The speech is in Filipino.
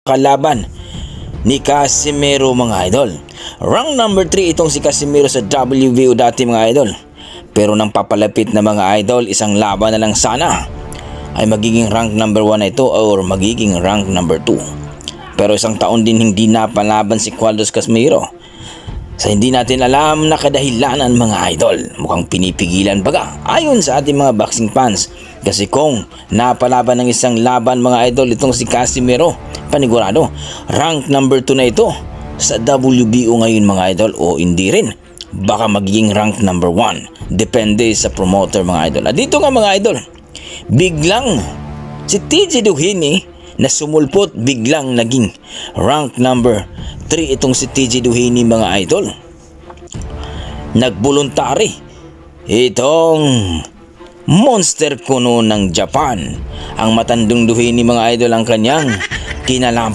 kalaban ni Casimero mga idol. Rank number 3 itong si Casimero sa WBO dati mga idol. Pero nang papalapit na mga idol, isang laban na lang sana ay magiging rank number 1 na ito or magiging rank number 2. Pero isang taon din hindi napalaban si Cuadros Casimero sa hindi natin alam na kadahilanan mga idol. Mukhang pinipigilan baga ayon sa ating mga boxing fans. Kasi kung napalaban ng isang laban mga idol itong si Casimero, panigurado rank number 2 na ito sa WBO ngayon mga idol, o hindi rin, baka magiging rank number 1. Depende sa promoter mga idol. At dito nga mga idol, biglang si TJ Duhini na sumulpot, biglang naging rank number 3 itong si TJ Duhini mga idol. Nagbuluntari itong monster kuno ng Japan, ang matandang Duhini mga idol, ang kanyang kinalaban